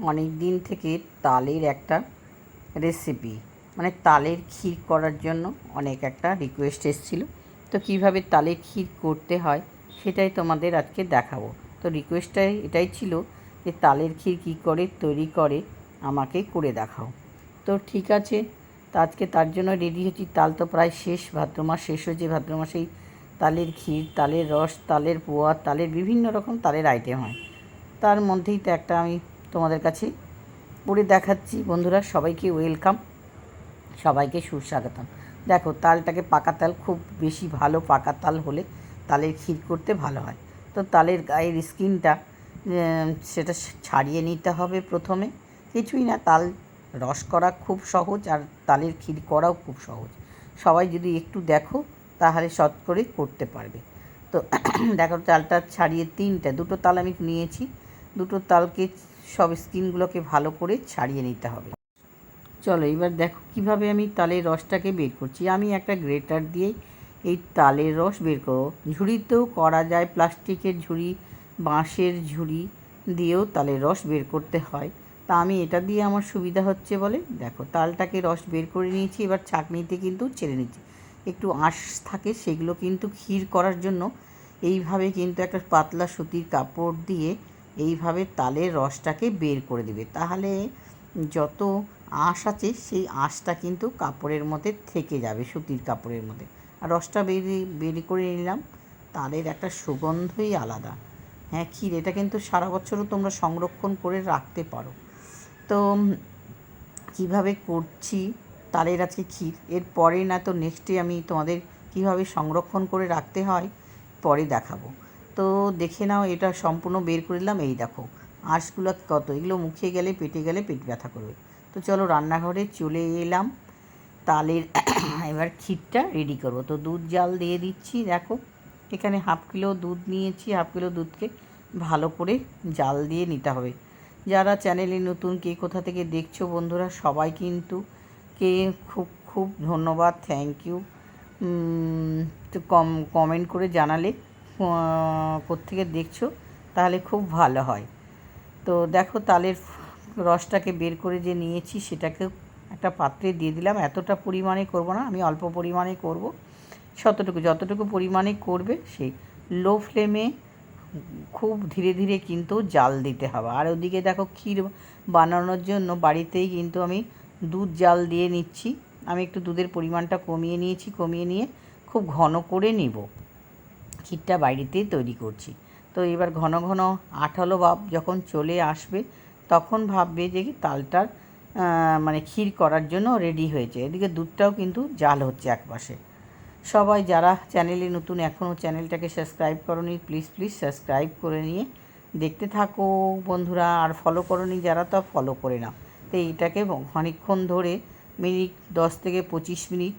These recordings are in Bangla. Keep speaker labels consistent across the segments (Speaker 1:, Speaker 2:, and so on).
Speaker 1: অনেক দিন থেকে তালের একটা রেসিপি মানে তালের ক্ষীর করার জন্য অনেক একটা রিকোয়েস্ট এসেছিলো। তো কীভাবে তালের ক্ষীর করতে হয় সেটাই তোমাদের আজকে দেখাবো। তো রিকোয়েস্টটাই এটাই ছিল যে তালের ক্ষীর কী করে তৈরি করে আমাকে করে দেখাও। তো ঠিক আছে, তো আজকে তার জন্য রেডি হচ্ছি। তাল তো প্রায় শেষ, ভাদ্র মাস শেষ হয়েছে। ভাদ্র মাসেই তালের ক্ষীর, তালের রস, তালের পোয়া, তালের বিভিন্ন রকম তালের আইটেম হয়। তার মধ্যেই তো একটা আমি তোমাদের কাছে করে দেখাচ্ছি। বন্ধুরা সবাইকে ওয়েলকাম, সবাইকে সুস্বাগতম। দেখো তালটাকে পাকা তাল, খুব বেশি ভালো পাকা তাল হলে তালের ক্ষীর করতে ভালো হয়। তো তালের গায়ের স্কিনটা সেটা ছাড়িয়ে নিতে হবে প্রথমে। কিছুই না, তাল রস করা খুব সহজ আর তালের ক্ষীর করাও খুব সহজ। সবাই যদি একটু দেখো তাহলে শর্ট করে করতে পারবে। তো দেখো তালটা ছাড়িয়ে দুটো তাল আমি নিয়েছি। দুটো তালকে সব স্কিনগুলোকে ভালো করে ছাড়িয়ে নিতে হবে। চলো এবার দেখো কিভাবে আমি তালের রসটাকে বের করছি। আমি একটা গ্রেটার দিয়েই এই তালের রস বের করবো। ঝুড়িতেও করা যায়, প্লাস্টিকের ঝুড়ি, বাঁশের ঝুড়ি দিয়েও তালের রস বের করতে হয়। তা আমি এটা দিয়ে আমার সুবিধা হচ্ছে বলে দেখো তালটাকে রস বের করে নিয়েছি। এবার ছাঁকনিতে কিন্তু ছেড়ে নিচ্ছি। একটু আঁশ থাকে, সেগুলো কিন্তু ক্ষীর করার জন্য এইভাবে কিন্তু একটা পাতলা সুতির কাপড় দিয়ে এইভাবে তালের রসটাকে বের করে দেবে। তাহলে যত আঁশ আছে সেই আঁশটা কিন্তু কাপড়ের মধ্যে থেকে যাবে, সুতির কাপড়ের মধ্যে। আর রসটা বের করে নিলাম। তালের একটা সুগন্ধই আলাদা। হ্যাঁ, ক্ষীর এটা কিন্তু সারা বছরও তোমরা সংরক্ষণ করে রাখতে পারো। তো কিভাবে করছি তালের আজকে ক্ষীর, এর পরে না তো নেক্সটে আমি তোমাদের কিভাবে সংরক্ষণ করে রাখতে হয় পরে দেখাবো। তো দেখে নাও, এটা সম্পূর্ণ বের করে দিলাম। এই দেখো আঁশগুলো কত, এগুলো মুখে গেলে পেটে গেলে পেট ব্যথা করবে। তো চলো রান্নাঘরে চলে এলাম। তালের এবার ক্ষীরটা রেডি করবো। তো দুধ জাল দিয়ে দিচ্ছি। দেখো এখানে হাফ কিলো দুধ নিয়েছি। হাফ কিলো দুধকে ভালো করে জাল দিয়ে নিতে হবে। যারা চ্যানেলে নতুন, কে কোথা থেকে দেখছো বন্ধুরা সবাই কিন্তু কে খুব খুব ধন্যবাদ, থ্যাংক ইউ। তো কমেন্ট করে জানালে কোত্থেকে দেখছো তাহলে খুব ভালো হয়। তো দেখো তালের রসটাকে বের করে যে নিয়েছি সেটাকে একটা পাত্রে দিয়ে দিলাম। এতটা পরিমাণে করব না, আমি অল্প পরিমাণে করব। যতটুকু পরিমাণে করবে সেই লো ফ্লেমে খুব ধীরে ধীরে কিন্তু জাল দিতে হবে। আর ওদিকে দেখো ক্ষীর বানানোর জন্য বাড়িতেই কিন্তু আমি দুধ জাল দিয়ে নিচ্ছি। আমি একটু দুধের পরিমাণটা কমিয়ে নিয়েছি, কমিয়ে নিয়ে খুব ঘন করে নিব। ক্ষীরটা বাড়িতেই তৈরি করছি। তো এবার ঘন ঘন আঠালো ভাব যখন চলে আসবে তখন ভাববে যে তালটার মানে ক্ষীর করার জন্য রেডি হয়েছে। এদিকে দুধটাও কিন্তু জাল হচ্ছে একপাশে। সবাই যারা চ্যানেলে নতুন, এখনও চ্যানেলটাকে সাবস্ক্রাইব করোনি, প্লিজ সাবস্ক্রাইব করে নিয়ে দেখতে থাকো বন্ধুরা। আর ফলো করোনি যারা, তো ফলো করে নাও। তো এইটাকে অনেকক্ষণ ধরে মিনিট 10 থেকে 25 মিনিট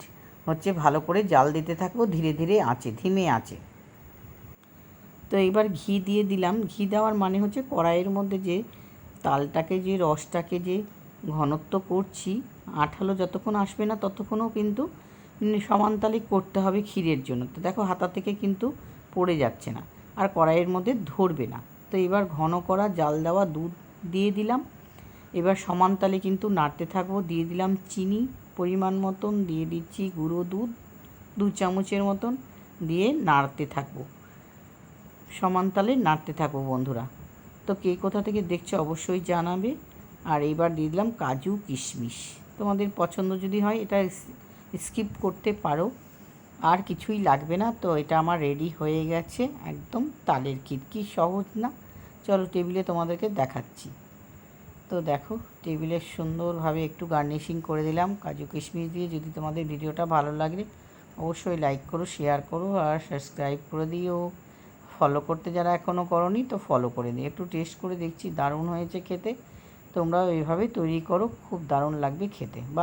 Speaker 1: হচ্ছে ভালো করে জাল দিতে থাকবো ধীরে ধীরে আঁচে, ধিমে আঁচে। তো এবার ঘি দিয়ে দিলাম। ঘি দেওয়ার মানে হচ্ছে কড়াইয়ের মধ্যে যে তালটাকে, যে রসটাকে যে ঘনত্ব করছি, আঠালো যতক্ষণ আসবে না ততক্ষণও কিন্তু সমান তালে করতে হবে ক্ষীরের জন্য। তো দেখো হাতা থেকে কিন্তু পড়ে যাচ্ছে না আর কড়াইয়ের মধ্যে ধরবে না। তো এবার ঘন করা জাল দেওয়া দুধ দিয়ে দিলাম। এবার সমান তালে কিন্তু নাড়তে থাকবো। দিয়ে দিলাম চিনি পরিমাণ মতন, দিয়ে দিচ্ছি গুঁড়ো দুধ 2 চামচের মতন, দিয়ে নাড়তে থাকবো, সমান তালে নাড়তে থাকবো বন্ধুরা। তো কে কোথা থেকে দেখছো অবশ্যই জানাবে। আর এইবার দিয়ে দিলাম কাজু কিশমিশ। তোমাদের পছন্দ যদি হয় এটা স্কিপ করতে পারো, আর কিছুই লাগবে না। তো এটা আমার রেডি হয়ে গেছে একদম তালের ক্ষীর। কি সহজ না? চলো টেবিলে তোমাদেরকে দেখাচ্ছি। তো দেখো টেবিলে সুন্দরভাবে একটু গার্নিশিং করে দিলাম কাজু কিশমিশ দিয়ে। যদি তোমাদের ভিডিওটা ভালো লাগে অবশ্যই লাইক করো, শেয়ার করো আর সাবস্ক্রাইব করে দিও। ফলো করতে যারা এখনও করোনি তো ফলো করে দিও। একটু টেস্ট করে দেখছি, দারুণ হয়েছে খেতে। তোমরাও এইভাবে তৈরি করো, খুব দারুণ লাগবে খেতে। বা